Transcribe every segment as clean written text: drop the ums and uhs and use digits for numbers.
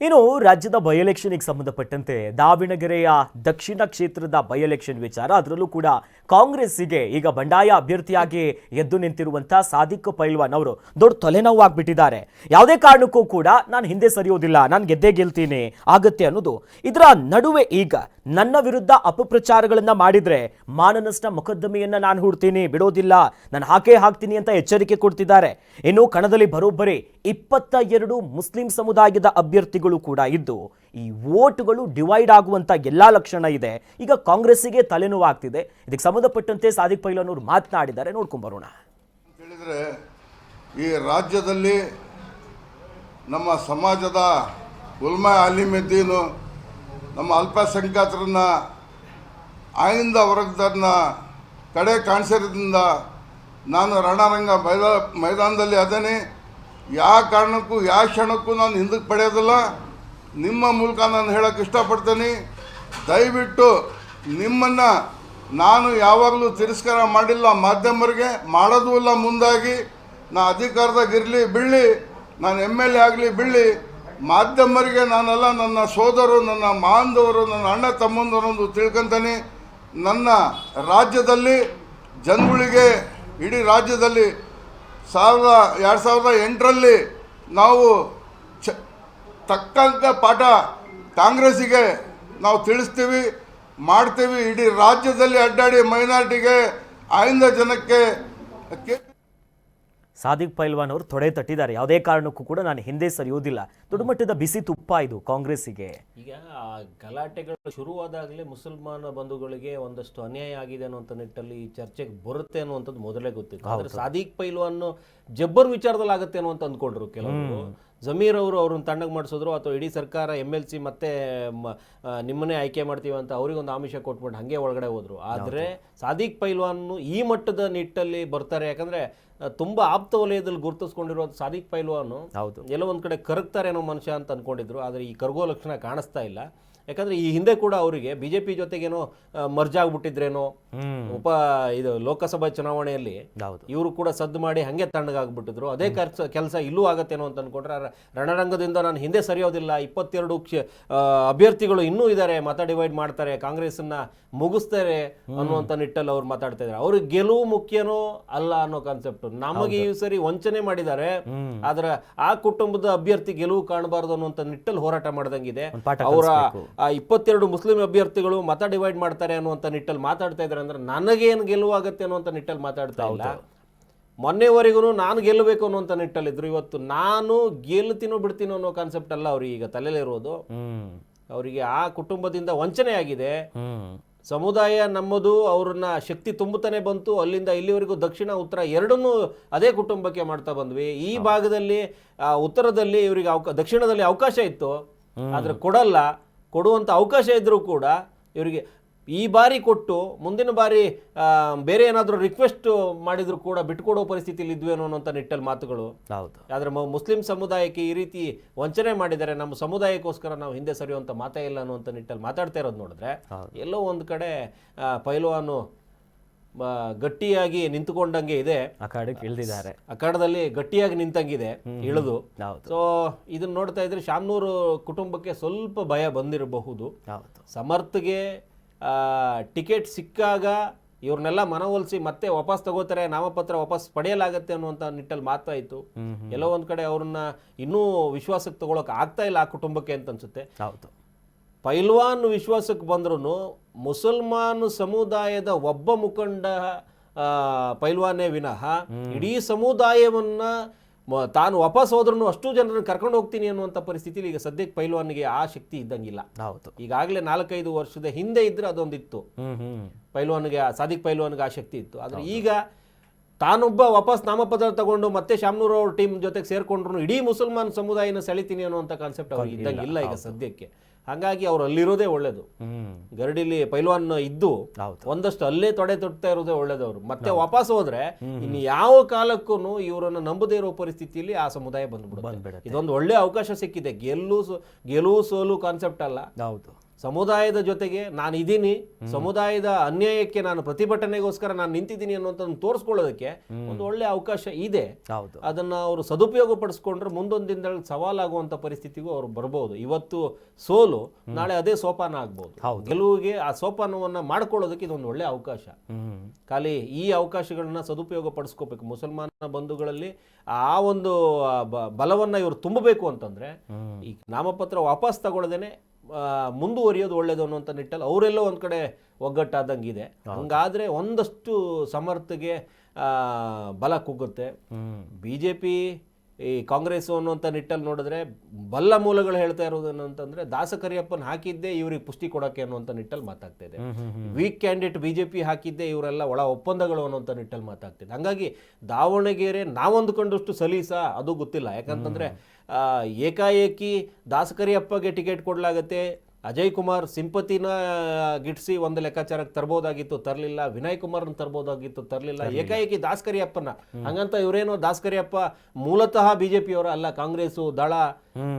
ಇನ್ನು ರಾಜ್ಯದ ಬೈ ಎಲೆಕ್ಷನ್ಗೆ ಸಂಬಂಧಪಟ್ಟಂತೆ ದಾವಣಗೆರೆಯ ದಕ್ಷಿಣ ಕ್ಷೇತ್ರದ ಬೈ ಎಲೆಕ್ಷನ್ ವಿಚಾರ, ಅದರಲ್ಲೂ ಕೂಡ ಕಾಂಗ್ರೆಸ್ಸಿಗೆ ಈಗ ಬಂಡಾಯ ಅಭ್ಯರ್ಥಿಯಾಗಿ ಎದ್ದು ನಿಂತಿರುವಂತಹ ಸಾದಿಕ್ ಪೈಲ್ವಾನ್ ಅವರು ದೊಡ್ಡ ತಲೆನೋವಾಗಿಬಿಟ್ಟಿದ್ದಾರೆ. ಯಾವುದೇ ಕಾರಣಕ್ಕೂ ಕೂಡ ನಾನು ಹಿಂದೆ ಸರಿಯೋದಿಲ್ಲ, ನಾನು ಗೆದ್ದೇ ಗೆಲ್ತೀನಿ ಆಗತ್ತೆ ಅನ್ನೋದು. ಇದರ ನಡುವೆ ಈಗ ನನ್ನ ವಿರುದ್ಧ ಅಪಪ್ರಚಾರಗಳನ್ನ ಮಾಡಿದ್ರೆ ಮಾನನಷ್ಟ ಮೊಕದ್ದಮೆಯನ್ನ ನಾನು ಹೂಡ್ತೀನಿ, ಬಿಡೋದಿಲ್ಲ, ನಾನು ಹಾಕ್ತೀನಿ ಅಂತ ಎಚ್ಚರಿಕೆ ಕೊಡ್ತಿದ್ದಾರೆ. ಇನ್ನು ಕಣದಲ್ಲಿ ಬರೋಬ್ಬರಿ 22 ಮುಸ್ಲಿಂ ಸಮುದಾಯದ ಅಭ್ಯರ್ಥಿಗಳು ಕೂಡ ಇದ್ದು ಈ ವೋಟ್ಗಳು ಡಿವೈಡ್ ಆಗುವಂತ ಎಲ್ಲಾ ಲಕ್ಷಣ ಇದೆ. ಈಗ ಕಾಂಗ್ರೆಸ್ಸಿಗೆ ತಲೆನೋವಾಗ್ತಿದೆ. ಇದಕ್ಕೆ ಸಂಬಂಧಪಟ್ಟಂತೆ ಸಾದಿಕ್ ಪೈಲ್ವಾನ್ ಅವರು ಮಾತನಾಡಿದ್ದಾರೆ, ನೋಡ್ಕೊಂಡ್ ಬರೋಣ. ಹೇಳಿದ್ರೆ ಈ ರಾಜ್ಯದಲ್ಲಿ ನಮ್ಮ ಸಮಾಜದ ಉಲ್ಮಾ ಅಲಿಮೆದ್ದೀನು, ನಮ್ಮ ಅಲ್ಪಸಂಖ್ಯಾತರನ್ನ ಆಯಿಂದ ವರ್ಗದನ್ನ ಕಡೆ ಕಾಣಿಸಿರೋದ್ರಿಂದ ನಾನು ರಣರಂಗ ಮೈದಾನದಲ್ಲಿ ಅದೇನೆ. ಯಾವ ಕಾರಣಕ್ಕೂ ಯಾವ ಕ್ಷಣಕ್ಕೂ ನಾನು ಹಿಂದಕ್ಕೆ ಪಡೆಯೋದಿಲ್ಲ. ನಿಮ್ಮ ಮೂಲಕ ನಾನು ಹೇಳೋಕ್ಕೆ ಇಷ್ಟಪಡ್ತೀನಿ, ದಯವಿಟ್ಟು ನಿಮ್ಮನ್ನು ನಾನು ಯಾವಾಗಲೂ ತಿರಸ್ಕಾರ ಮಾಡಿಲ್ಲ, ಮಾಧ್ಯಮರಿಗೆ ಮಾಡೋದು ಇಲ್ಲ. ಮುಂದಾಗಿ ನಾ ಅಧಿಕಾರದಾಗಿರಲಿ ಬಿಡಲಿ, ನಾನು MLA ಆಗಲಿ ಬಿಡಲಿ, ಮಾಧ್ಯಮರಿಗೆ ನಾನೆಲ್ಲ ನನ್ನ ಸೋದರರು, ನನ್ನ ಮಾಂಧವರು, ನನ್ನ ಅಣ್ಣ ತಮ್ಮಂದರೊಂದು ತಿಳ್ಕೊತೀನಿ. ನನ್ನ ರಾಜ್ಯದಲ್ಲಿ ಜನಗಳಿಗೆ, ಇಡೀ ರಾಜ್ಯದಲ್ಲಿ 2008ರಲ್ಲಿ ನಾವು ತಕ್ಕಂಥ ಪಾಠ ಕಾಂಗ್ರೆಸ್ಸಿಗೆ ನಾವು ತಿಳಿಸ್ತೀವಿ, ಮಾಡ್ತೀವಿ. ಇಡೀ ರಾಜ್ಯದಲ್ಲಿ ಅಡ್ಡಾಡಿ ಮೈನಾರಿಟಿಗೆ, ಆಯಿಂದ ಜನಕ್ಕೆ ಸಾದಿಕ್ ಪೈಲ್ವಾನ್ ಅವರು ತೊಡೆ ತಟ್ಟಿದ್ದಾರೆ. ಯಾವುದೇ ಕಾರಣಕ್ಕೂ ಕೂಡ ನಾನು ಹಿಂದೆ ಸರಿಯೋದಿಲ್ಲ. ದೊಡ್ಡ ಮಟ್ಟದ ಬಿಸಿ ತುಪ್ಪ ಇದು ಕಾಂಗ್ರೆಸ್ಸಿಗೆ. ಈಗ ಗಲಾಟೆಗಳು ಶುರುವಾದಾಗಲೇ ಮುಸಲ್ಮಾನ ಬಂಧುಗಳಿಗೆ ಒಂದಷ್ಟು ಅನ್ಯಾಯ ಆಗಿದೆ ಅನ್ನುವಂಥ ನಿಟ್ಟಲ್ಲಿ ಈ ಚರ್ಚೆಗೆ ಬರುತ್ತೆ ಅನ್ನುವಂಥದ್ದು ಮೊದಲೇ ಗೊತ್ತಿತ್ತು. ಆದರೆ ಸಾದಿಕ್ ಪೈಲ್ವಾನ್ ಜಬ್ಬರ್ ವಿಚಾರದಲ್ಲಿ ಆಗುತ್ತೆ ಅನ್ನುವಂತ ಅಂದ್ಕೊಂಡ್ರು ಕೆಲವರು. ಜಮೀರ್ ಅವರು ಅವ್ರನ್ನ ತಣ್ಣಗೆ ಮಾಡಿಸಿದ್ರು, ಅಥವಾ ಇಡೀ ಸರ್ಕಾರ MLC ಮತ್ತೆ ನಿಮ್ಮನ್ನೇ ಆಯ್ಕೆ ಮಾಡ್ತೀವಿ ಅಂತ ಅವರಿಗೊಂದು ಆಮಿಷ ಕೊಟ್ಬಿಟ್ಟು ಹಾಗೆ ಒಳಗಡೆ ಹೋದ್ರು. ಆದರೆ ಸಾದಿಕ್ ಪೈಲ್ವಾನ್ ಈ ಮಟ್ಟದ ನಿಟ್ಟಲ್ಲಿ ಬರ್ತಾರೆ, ಯಾಕಂದ್ರೆ ತುಂಬಾ ಆಪ್ತ ವಲಯದಲ್ಲಿ ಗುರುತಿಸ್ಕೊಂಡಿರೋ ಸಾದಿಕ್ ಪೈಲ್ವಾನ್ ಎಲ್ಲೋ ಒಂದ್ ಕಡೆ ಕರಗ್ತಾರೇನೋ ಮನುಷ್ಯ ಅಂತ ಅನ್ಕೊಂಡಿದ್ರು. ಆದರೆ ಈ ಕರಗೋ ಲಕ್ಷಣ ಕಾಣಿಸ್ತಾ ಇಲ್ಲ. ಯಾಕಂದ್ರೆ ಈ ಹಿಂದೆ ಕೂಡ ಅವರಿಗೆ BJP ಜೊತೆಗೇನೋ ಮರ್ಜ್ ಆಗ್ಬಿಟ್ಟಿದ್ರೇನೋ, ಇದು ಲೋಕಸಭಾ ಚುನಾವಣೆಯಲ್ಲಿ ಇವರು ಕೂಡ ಸದ್ದು ಮಾಡಿ ಹಂಗೆ ತಣ್ಣಗಾಗ್ಬಿಟ್ಟಿದ್ರು. ಅದೇ ಕೆಲಸ ಇಲ್ಲೂ ಆಗತ್ತೇನೋ ಅಂತ ಅನ್ಕೊಂಡ್ರೆ ರಣರಂಗದಿಂದ ನಾನು ಹಿಂದೆ ಸರಿಯೋದಿಲ್ಲ, 22 ಅಭ್ಯರ್ಥಿಗಳು ಇನ್ನೂ ಇದ್ದಾರೆ, ಮತ ಡಿವೈಡ್ ಮಾಡ್ತಾರೆ, ಕಾಂಗ್ರೆಸ್ನ ಮುಗಿಸ್ತಾರೆ ಅನ್ನುವಂಥ ನಿಟ್ಟಲ್ಲಿ ಅವ್ರು ಮಾತಾಡ್ತಾ ಇದ್ದಾರೆ. ಅವ್ರಿಗೆ ಗೆಲುವು ಮುಖ್ಯನೋ ಅಲ್ಲ ಅನ್ನೋ ಕಾನ್ಸೆಪ್ಟ್. ನಮಗೆ ಈ ಸರಿ ವಂಚನೆ ಮಾಡಿದ್ದಾರೆ, ಆದ್ರೆ ಆ ಕುಟುಂಬದ ಅಭ್ಯರ್ಥಿ ಗೆಲುವು ಕಾಣಬಾರದು ಅನ್ನುವಂಥ ನಿಟ್ಟಲ್ಲಿ ಹೋರಾಟ ಮಾಡ್ದಂಗಿದೆ. ಅವರ 22 ಮುಸ್ಲಿಂ ಅಭ್ಯರ್ಥಿಗಳು ಮತ ಡಿವೈಡ್ ಮಾಡ್ತಾರೆ ಅನ್ನುವಂಥ ನಿಟ್ಟಲ್ಲಿ ಮಾತಾಡ್ತಾ ಇದ್ದಾರೆ. ಅಂದ್ರೆ ನನಗೇನು ಗೆಲುವಾಗತ್ತೆ ಅನ್ನುವಂಥ ನಿಟ್ಟಲ್ಲಿ ಮಾತಾಡ್ತಾ ಇಲ್ಲ. ಮೊನ್ನೆವರೆಗೂ ನಾನು ಗೆಲ್ಲಬೇಕು ಅನ್ನುವಂಥ ನಿಟ್ಟಲ್ಲಿದ್ರು. ಇವತ್ತು ನಾನು ಗೆಲ್ತೀನೋ ಬಿಡ್ತೀನೋ ಅನ್ನೋ ಕಾನ್ಸೆಪ್ಟ್ ಅಲ್ಲ ಅವ್ರಿಗೆ ಈಗ ತಲೆಯಲ್ಲಿರೋದು. ಅವರಿಗೆ ಆ ಕುಟುಂಬದಿಂದ ವಂಚನೆ ಆಗಿದೆ. ಸಮುದಾಯ ನಮ್ಮದು, ಅವ್ರನ್ನ ಶಕ್ತಿ ತುಂಬುತ್ತಾನೆ ಬಂತು. ಅಲ್ಲಿಂದ ಇಲ್ಲಿವರೆಗೂ ದಕ್ಷಿಣ ಉತ್ತರ ಎರಡನ್ನೂ ಅದೇ ಕುಟುಂಬಕ್ಕೆ ಮಾಡ್ತಾ ಬಂದ್ವಿ. ಈ ಭಾಗದಲ್ಲಿ ಉತ್ತರದಲ್ಲಿ ಇವರಿಗೆ ದಕ್ಷಿಣದಲ್ಲಿ ಅವಕಾಶ ಇತ್ತು, ಆದ್ರೆ ಕೊಡುವಂಥ ಅವಕಾಶ ಇದ್ರೂ ಕೂಡ ಇವರಿಗೆ ಈ ಬಾರಿ ಕೊಟ್ಟು ಮುಂದಿನ ಬಾರಿ ಬೇರೆ ಏನಾದರೂ ರಿಕ್ವೆಸ್ಟ್ ಮಾಡಿದ್ರು ಕೂಡ ಬಿಟ್ಕೊಡೋ ಪರಿಸ್ಥಿತಿಯಲ್ಲಿ ಇದ್ವೇನೋ ಅನ್ನೋಂಥ ನಿಟ್ಟಲ್ಲಿ ಮಾತುಗಳು. ಆದರೆ ಮುಸ್ಲಿಂ ಸಮುದಾಯಕ್ಕೆ ಈ ರೀತಿ ವಂಚನೆ ಮಾಡಿದರೆ ನಮ್ಮ ಸಮುದಾಯಕ್ಕೋಸ್ಕರ ನಾವು ಹಿಂದೆ ಸರಿಯುವಂಥ ಮಾತೇ ಇಲ್ಲ ಅನ್ನುವಂಥ ನಿಟ್ಟಲ್ಲಿ ಮಾತಾಡ್ತಾ ಇರೋದು ನೋಡಿದ್ರೆ ಎಲ್ಲೋ ಒಂದು ಕಡೆ ಪೈಲ್ವಾನು ಗಟ್ಟಿಯಾಗಿ ನಿಂತುಕೊಂಡಂಗೆ ಇದೆ. ಅಖಾಡದಲ್ಲಿ ಗಟ್ಟಿಯಾಗಿ ನಿಂತಂಗಿದೆ ಇಳಿದು. ಸೊ ಇದನ್ನ ನೋಡ್ತಾ ಇದ್ರೆ ಶಾಮ್ನೂರು ಕುಟುಂಬಕ್ಕೆ ಸ್ವಲ್ಪ ಭಯ ಬಂದಿರಬಹುದು. ಸಮರ್ಥ್ಗೆ ಟಿಕೆಟ್ ಸಿಕ್ಕಾಗ ಇವ್ರನ್ನೆಲ್ಲ ಮನವೊಲಿಸಿ ಮತ್ತೆ ವಾಪಸ್ ತಗೋತಾರೆ, ನಾಮಪತ್ರ ವಾಪಸ್ ಪಡೆಯಲಾಗತ್ತೆ ಅನ್ನುವಂಥ ನಿಟ್ಟಲ್ಲಿ ಮಾತಾಯಿತು. ಎಲ್ಲೋ ಒಂದ್ ಕಡೆ ಅವ್ರನ್ನ ಇನ್ನೂ ವಿಶ್ವಾಸಕ್ಕೆ ತಗೊಳಕ್ ಆಗ್ತಾ ಇಲ್ಲ ಆ ಕುಟುಂಬಕ್ಕೆ ಅಂತ ಅನ್ಸುತ್ತೆ. ಪೈಲ್ವಾನ್ ವಿಶ್ವಾಸಕ್ಕೆ ಬಂದ್ರು ಮುಸಲ್ಮಾನ್ ಸಮುದಾಯದ ಒಬ್ಬ ಮುಖಂಡ ಪೈಲ್ವಾನೇ ವಿನಃ ಇಡೀ ಸಮುದಾಯವನ್ನ ತಾನು ವಾಪಸ್ ಹೋದ್ರೂ ಅಷ್ಟು ಜನರನ್ನು ಕರ್ಕೊಂಡು ಹೋಗ್ತೀನಿ ಅನ್ನುವಂಥ ಪರಿಸ್ಥಿತಿಲಿ ಈಗ ಸದ್ಯಕ್ಕೆ ಪೈಲ್ವಾನ್ಗೆ ಆ ಶಕ್ತಿ ಇದ್ದಂಗಿಲ್ಲ. ಈಗಾಗಲೇ 4-5 ವರ್ಷದ ಹಿಂದೆ ಇದ್ರೆ ಅದೊಂದಿತ್ತು, ಪೈಲ್ವಾನ್ಗೆ, ಸಾದಿಕ್ ಪೈಲ್ವಾನ್ಗೆ ಆ ಶಕ್ತಿ ಇತ್ತು. ಆದ್ರೆ ಈಗ ತಾನೊಬ್ಬ ವಾಪಸ್ ನಾಮಪತ್ರ ತಗೊಂಡು ಮತ್ತೆ ಶಾಮ್ನೂರ್ ಅವ್ರ ಟೀಮ್ ಜೊತೆಗೆ ಸೇರ್ಕೊಂಡ್ರು ಇಡೀ ಮುಸಲ್ಮಾನ್ ಸಮುದಾಯನ ಸೆಳಿತೀನಿ ಅನ್ನುವಂಥ ಕಾನ್ಸೆಪ್ಟ್ ಅವ್ರಿಗೆ ಇದ್ದಂಗಿಲ್ಲ ಈಗ ಸದ್ಯಕ್ಕೆ. ಹಾಗಾಗಿ ಅವ್ರು ಅಲ್ಲಿರೋದೇ ಒಳ್ಳೇದು. ಗರಡಿಲಿ ಪೈಲ್ವಾನ್ ಇದ್ದು ಒಂದಷ್ಟು ಅಲ್ಲೇ ತೊಡೆ ತೊಡ್ತಾ ಇರೋದೇ ಒಳ್ಳೇದವ್ರು. ಮತ್ತೆ ವಾಪಸ್ ಹೋದ್ರೆ ಇನ್ನು ಯಾವ ಕಾಲಕ್ಕೂ ಇವರನ್ನ ನಂಬದೇ ಇರೋ ಪರಿಸ್ಥಿತಿಯಲ್ಲಿ ಆ ಸಮುದಾಯ ಬಂದ್ಬಿಡುತ್ತೆ. ಇದೊಂದು ಒಳ್ಳೆ ಅವಕಾಶ ಸಿಕ್ಕಿದೆ. ಗೆಲುವು ಸೋಲು ಕಾನ್ಸೆಪ್ಟ್ ಅಲ್ಲ, ಸಮುದಾಯದ ಜೊತೆಗೆ ನಾನು ಇದ್ದೀನಿ, ಸಮುದಾಯದ ಅನ್ಯಾಯಕ್ಕೆ ನಾನು ಪ್ರತಿಭಟನೆಗೋಸ್ಕರ ನಾನು ನಿಂತಿದ್ದೀನಿ ಅನ್ನೋದನ್ನು ತೋರಿಸ್ಕೊಳ್ಳೋದಕ್ಕೆ ಒಂದು ಒಳ್ಳೆ ಅವಕಾಶ ಇದೆ. ಹೌದು. ಅದನ್ನ ಅವರು ಸದುಪಯೋಗ ಪಡಿಸ್ಕೊಂಡ್ರೆ ಮುಂದೊಂದು ದಿನದಲ್ಲಿ ಸವಾಲಾಗುವಂತ ಪರಿಸ್ಥಿತಿಗೂ ಅವರು ಬರ್ಬೋದು. ಇವತ್ತು ಸೋಲು ನಾಳೆ ಅದೇ ಸೋಪಾನ ಆಗ್ಬೋದು. ಗೆಲುವಿಗೆ ಆ ಸೋಪಾನವನ್ನ ಮಾಡ್ಕೊಳ್ಳೋದಕ್ಕೆ ಇದೊಂದು ಒಳ್ಳೆ ಅವಕಾಶ. ಖಾಲಿ ಈ ಅವಕಾಶಗಳನ್ನ ಸದುಪಯೋಗ ಪಡಿಸ್ಕೋಬೇಕು. ಮುಸಲ್ಮಾನ ಬಂಧುಗಳಲ್ಲಿ ಆ ಒಂದು ಬಲವನ್ನ ಇವರು ತುಂಬಬೇಕು ಅಂತಂದ್ರೆ ಈ ನಾಮಪತ್ರ ವಾಪಸ್ ತಗೊಳ್ಳದೇನೆ ಮುಂದುವರಿಯೋದು ಒಳ್ಳೇದು ಅನ್ನುವಂಥ ನಿಟ್ಟಲ್ಲಿ ಅವರೆಲ್ಲೋ ಒಂದ್ ಕಡೆ ಒಗ್ಗಟ್ಟಾದಂಗಿದೆ. ಹಂಗಾದ್ರೆ ಒಂದಷ್ಟು ಸಮರ್ಥಗೆ ಬಲ ಕುಗ್ಗುತ್ತೆ. ಬಿಜೆಪಿ ಈ ಕಾಂಗ್ರೆಸ್ ಅನ್ನುವಂಥ ನಿಟ್ಟಲ್ಲಿ ನೋಡಿದ್ರೆ ಬಲ್ಲ ಮೂಲಗಳು ಹೇಳ್ತಾ ಇರೋದು ಏನಂತಂದ್ರೆ ದಾಸ ಕರಿಯಪ್ಪನ್ ಹಾಕಿದ್ದೆ ಇವ್ರಿಗೆ ಪುಷ್ಟಿ ಕೊಡಕ್ಕೆ ಅನ್ನುವಂಥ ನಿಟ್ಟಲ್ಲಿ ಮಾತಾಗ್ತಾ ಇದೆ. ವೀಕ್ ಕ್ಯಾಂಡಿಡೇಟ್ ಬಿಜೆಪಿ ಹಾಕಿದ್ದೆ ಇವರೆಲ್ಲ ಒಳ ಒಪ್ಪಂದಗಳು ಅನ್ನುವಂಥ ನಿಟ್ಟಲ್ಲಿ ಮಾತಾಗ್ತಿದೆ. ಹಂಗಾಗಿ ದಾವಣಗೆರೆ ನಾವೊಂದುಕೊಂಡಷ್ಟು ಸಲೀಸ ಅದು ಗೊತ್ತಿಲ್ಲ. ಯಾಕಂತಂದ್ರೆ ಏಕಾಏಕಿ ದಾಸ ಕರಿಯಪ್ಪಗೆ ಟಿಕೆಟ್ ಕೊಡಲಾಗತ್ತೆ, ಅಜಯ್ ಕುಮಾರ್ ಸಿಂಪತಿನ ಗಿಟ್ಸಿ ಒಂದು ಲೆಕ್ಕಾಚಾರಕ್ಕೆ ತರಬಹುದಾಗಿತ್ತು, ತರಲಿಲ್ಲ. ವಿನಯ್ ಕುಮಾರ್ನ ತರಬಹುದಾಗಿತ್ತು, ತರಲಿಲ್ಲ. ಏಕಾಏಕಿ ದಾಸ್ ಕರಿಯಪ್ಪನ ಹಂಗಂತ ಇವರೇನೋ ದಾಸ್ ಕರಿಯಪ್ಪ ಮೂಲತಃ ಬಿಜೆಪಿಯವರ ಅಲ್ಲ, ಕಾಂಗ್ರೆಸ್ ದಳ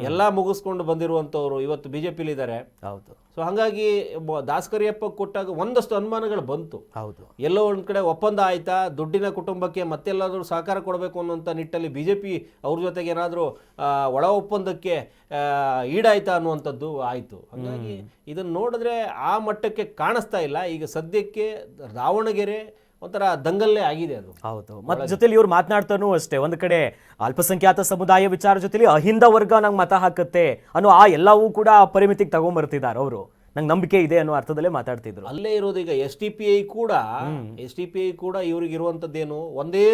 ಎಲ್ಲಾ ಮುಗಿಸ್ಕೊಂಡು ಬಂದಿರುವಂತವ್ರು ಇವತ್ತು ಬಿಜೆಪಿಲಿ ಇದ್ದಾರೆ. ಹೌದು. ಸೊ ಹಂಗಾಗಿ ದಾಸ್ ಕರಿಯಪ್ಪ ಕೊಟ್ಟಾಗ ಒಂದಷ್ಟು ಅನುಮಾನಗಳು ಬಂತು. ಹೌದು. ಎಲ್ಲೋ ಒಂದ್ ಕಡೆ ಒಪ್ಪಂದ ಆಯ್ತಾ, ದುಡ್ಡಿನ ಕುಟುಂಬಕ್ಕೆ ಮತ್ತೆಲ್ಲಾದ್ರೂ ಸಹಕಾರ ಕೊಡಬೇಕು ಅನ್ನುವಂಥ ನಿಟ್ಟಲ್ಲಿ ಬಿಜೆಪಿ ಅವ್ರ ಜೊತೆಗೆ ಏನಾದರೂ ಒಳ ಒಪ್ಪಂದಕ್ಕೆ ಈಡಾಯ್ತಾ ಅನ್ನುವಂಥದ್ದು ಆಯ್ತು. ಹಾಗಾಗಿ ಇದನ್ನ ನೋಡಿದ್ರೆ ಆ ಮಟ್ಟಕ್ಕೆ ಕಾಣಿಸ್ತಾ ಇಲ್ಲ. ಈಗ ಸದ್ಯಕ್ಕೆ ದಾವಣಗೆರೆ ಒಂಥರ ದಂಗಲ್ಲೇ ಆಗಿದೆ ಅದು. ಹೌದು. ಮತ್ತೆ ಜೊತೆಲಿ ಇವ್ರು ಮಾತನಾಡ್ತಾನೂ ಅಷ್ಟೇ, ಒಂದ್ ಕಡೆ ಅಲ್ಪಸಂಖ್ಯಾತ ಸಮುದಾಯ ವಿಚಾರ ಜೊತೆಲಿ ಅಹಿಂದ ವರ್ಗ ನಂಗೆ ಮತ ಹಾಕತ್ತೆ ಅನ್ನೋ ಆ ಎಲ್ಲವೂ ಕೂಡ ಪರಿಮಿತಿಗೆ ತಗೊಂಡ್ಬರ್ತಿದ್ದಾರೆ ಅವರು. ನಂಗೆ ನಂಬಿಕೆ ಇದೆ ಅನ್ನೋ ಅರ್ಥದಲ್ಲೇ ಮಾತಾಡ್ತಿದ್ರು. ಅಲ್ಲೇ ಇರೋದು ಈಗ ಎಸ್ ಟಿ ಪಿ ಐ ಕೂಡ ಇವ್ರಿಗೆ ಇರುವಂತದ್ದೇನು ಒಂದೇ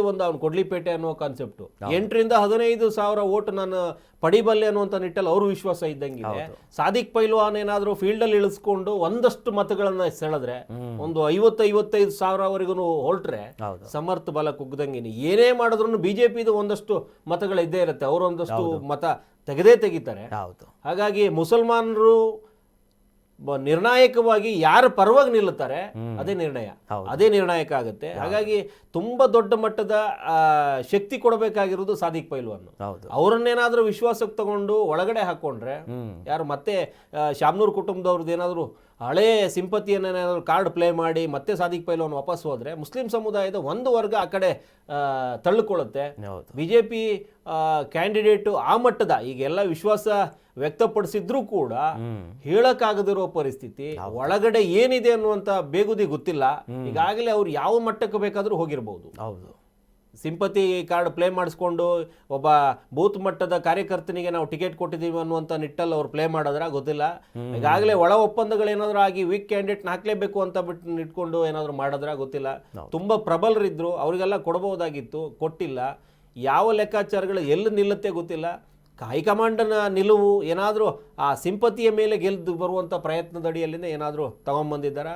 ಒಂದು ಅವ್ನು ಕೊಡ್ಲಿಪೇಟೆ ಅನ್ನೋ ಕಾನ್ಸೆಪ್ಟ್. 8 ರಿಂದ 15 ಸಾವಿರ ಓಟ್ ನಾನು ಪಡಿಬಲ್ಲೆ ಅನ್ನುವಂಥ ನಿಟ್ಟಲ್ಲಿ ಅವರು ವಿಶ್ವಾಸ ಇದ್ದಂಗಿದೆ. ಸಾದಿಕ್ ಪೈಲ್ವಾನ್ ಏನಾದ್ರು ಫೀಲ್ಡ್ ಅಲ್ಲಿ ಇಳಿಸ್ಕೊಂಡು ಒಂದಷ್ಟು ಮತಗಳನ್ನ ಸೆಳೆದ್ರೆ ಒಂದು 50-55 ಸಾವಿರವರೆಗೂ ಹೊರಟ್ರೆ ಸಮರ್ಥ ಬಲ ಕುಗ್ದಂಗಿನಿ. ಏನೇ ಮಾಡಿದ್ರು ಬಿಜೆಪಿದು ಒಂದಷ್ಟು ಮತಗಳು ಇದ್ದೇ ಇರುತ್ತೆ, ಅವರು ಒಂದಷ್ಟು ಮತ ತೆಗಿತಾರೆ. ಹಾಗಾಗಿ ಮುಸಲ್ಮಾನರು ನಿರ್ಣಾಯಕವಾಗಿ ಯಾರ ಪರವಾಗಿ ನಿಲ್ಲುತ್ತಾರೆ ಅದೇ ನಿರ್ಣಾಯಕ ಆಗುತ್ತೆ. ಹಾಗಾಗಿ ತುಂಬಾ ದೊಡ್ಡ ಮಟ್ಟದ ಶಕ್ತಿ ಕೊಡಬೇಕಾಗಿರೋದು ಸಾದಿಕ್ ಪೈಲ್ವಾನ್. ಅವರನ್ನೇನಾದ್ರೂ ವಿಶ್ವಾಸಕ್ಕೆ ತಗೊಂಡು ಒಳಗಡೆ ಹಾಕೊಂಡ್ರೆ ಯಾರು ಮತ್ತೆ ಶಾಮ್ನೂರ್ ಕುಟುಂಬದವ್ರದ್ದು ಏನಾದ್ರು ಹಳೇ ಸಿಂಪತಿಯನ್ನೇನಾದ್ರು ಕಾರ್ಡ್ ಪ್ಲೇ ಮಾಡಿ ಮತ್ತೆ ಸಾದಿಕ್ ಪೈಲ್ವಾನ್ ವಾಪಸ್ ಹೋದ್ರೆ ಮುಸ್ಲಿಂ ಸಮುದಾಯದ ಒಂದು ವರ್ಗ ಆ ಕಡೆ ತಳ್ಳಿಕೊಳ್ಳುತ್ತೆ. ಬಿಜೆಪಿ ಕ್ಯಾಂಡಿಡೇಟು ಆ ಮಟ್ಟದ ಈಗೆಲ್ಲ ವಿಶ್ವಾಸ ವ್ಯಕ್ತಪಡಿಸಿದ್ರು ಕೂಡ ಹೇಳಕ್ಕಾಗದಿರೋ ಪರಿಸ್ಥಿತಿ, ಒಳಗಡೆ ಏನಿದೆ ಅನ್ನುವಂತ ಬೇಗುದಿ ಗೊತ್ತಿಲ್ಲ. ಈಗಾಗಲೇ ಅವ್ರು ಯಾವ ಮಟ್ಟಕ್ಕೆ ಬೇಕಾದ್ರೂ ಹೋಗಿರ್ಬೋದು. ಸಿಂಪತಿ ಕಾರ್ಡ್ ಪ್ಲೇ ಮಾಡಿಸ್ಕೊಂಡು ಒಬ್ಬ ಬೂತ್ ಮಟ್ಟದ ಕಾರ್ಯಕರ್ತನಿಗೆ ನಾವು ಟಿಕೆಟ್ ಕೊಟ್ಟಿದ್ದೀವಿ ಅನ್ನುವಂಥ ನಿಟ್ಟಲ್ಲಿ ಅವ್ರು ಪ್ಲೇ ಮಾಡೋದ್ರ ಗೊತ್ತಿಲ್ಲ. ಈಗಾಗಲೇ ಒಳ ಒಪ್ಪಂದಗಳೇನಾದ್ರೂ ಆಗಿ ವೀಕ್ ಕ್ಯಾಂಡಿಡೇಟ್ ಹಾಕ್ಲೇಬೇಕು ಅಂತ ಬಿಟ್ಟು ಇಟ್ಕೊಂಡು ಏನಾದ್ರು ಮಾಡಿದ್ರ ಗೊತ್ತಿಲ್ಲ. ತುಂಬಾ ಪ್ರಬಲರಿದ್ರು, ಅವರಿಗೆಲ್ಲ ಕೊಡಬಹುದಾಗಿತ್ತು, ಕೊಟ್ಟಿಲ್ಲ. ಯಾವ ಲೆಕ್ಕಾಚಾರಗಳು ಎಲ್ಲಿ ನಿಲ್ಲುತ್ತೆ ಗೊತ್ತಿಲ್ಲ. ಹೈಕಮಾಂಡ್ನ ನಿಲುವು ಏನಾದರೂ ಆ ಸಿಂಪತಿಯ ಮೇಲೆ ಗೆದ್ದು ಬರುವಂಥ ಪ್ರಯತ್ನದಡಿಯಲ್ಲಿಂದ ಏನಾದರೂ ತಗೊಂಡ್ಬಂದಿದ್ದಾರ,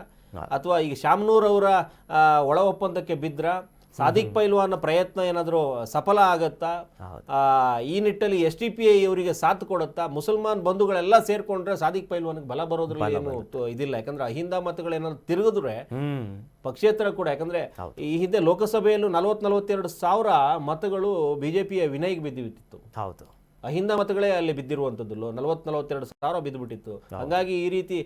ಅಥವಾ ಈಗ ಶಾಮ್ನೂರ್ ಅವರ ಒಳ ಒಪ್ಪಂದಕ್ಕೆ ಬಿದ್ರ ಸಾದಿಕ್ ಪೈಲ್ವಾನ್ ಪ್ರಯತ್ನ ಏನಾದರೂ ಸಫಲ ಆಗತ್ತಾ, ಈ ನಿಟ್ಟಲ್ಲಿ SDPI ಅವರಿಗೆ ಸಾಥ್ ಕೊಡುತ್ತಾ, ಮುಸಲ್ಮಾನ್ ಬಂಧುಗಳೆಲ್ಲ ಸೇರ್ಕೊಂಡ್ರೆ ಸಾದಿಕ್ ಪೈಲ್ವಾನ್ಗೆ ಬಲ ಬರೋದ್ರಲ್ಲಿ ಏನು ಇದಿಲ್ಲ. ಯಾಕಂದ್ರೆ ಅಹಿಂದ ಮತಗಳು ಏನಾದ್ರು ತಿರುಗಿದ್ರೆ ಪಕ್ಷೇತರ ಕೂಡ, ಯಾಕಂದ್ರೆ ಈ ಹಿಂದೆ ಲೋಕಸಭೆಯಲ್ಲೂ 40-42 ಸಾವಿರ ಮತಗಳು ಬಿಜೆಪಿಯ ವಿನಯ್ಗೆ ಬಿದ್ದಿಬಿಟ್ಟಿತ್ತು. ಹೌದು, ಅಹಿಂದ ಮತಗಳೇ ಅಲ್ಲಿ ಬಿದ್ದಿರುವಂಥದ್ದು 40-42 ಸಾವಿರ ಬಿದ್ದುಬಿಟ್ಟಿತ್ತು. ಹಾಗಾಗಿ ಈ ರೀತಿ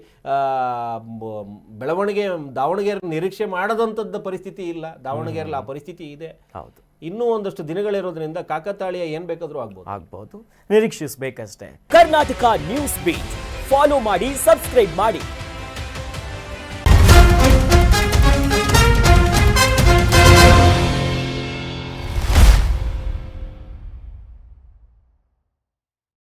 ಬೆಳವಣಿಗೆ ದಾವಣಗೆರೆ ನಿರೀಕ್ಷೆ ಮಾಡದಂಥದ್ದು ಪರಿಸ್ಥಿತಿ ಇಲ್ಲ. ದಾವಣಗೆರೆಯಲ್ಲಿ ಆ ಪರಿಸ್ಥಿತಿ ಇದೆ. ಹೌದು, ಇನ್ನೂ ಒಂದಷ್ಟು ದಿನಗಳಿರೋದ್ರಿಂದ ಕಾಕತಾಳೀಯ ಏನ್ ಬೇಕಾದ್ರೂ ಆಗ್ಬೋದು, ನಿರೀಕ್ಷಿಸಬೇಕಷ್ಟೇ. ಕರ್ನಾಟಕ ನ್ಯೂಸ್ ಬೀಟ್ ಫಾಲೋ ಮಾಡಿ, ಸಬ್ಸ್ಕ್ರೈಬ್ ಮಾಡಿ.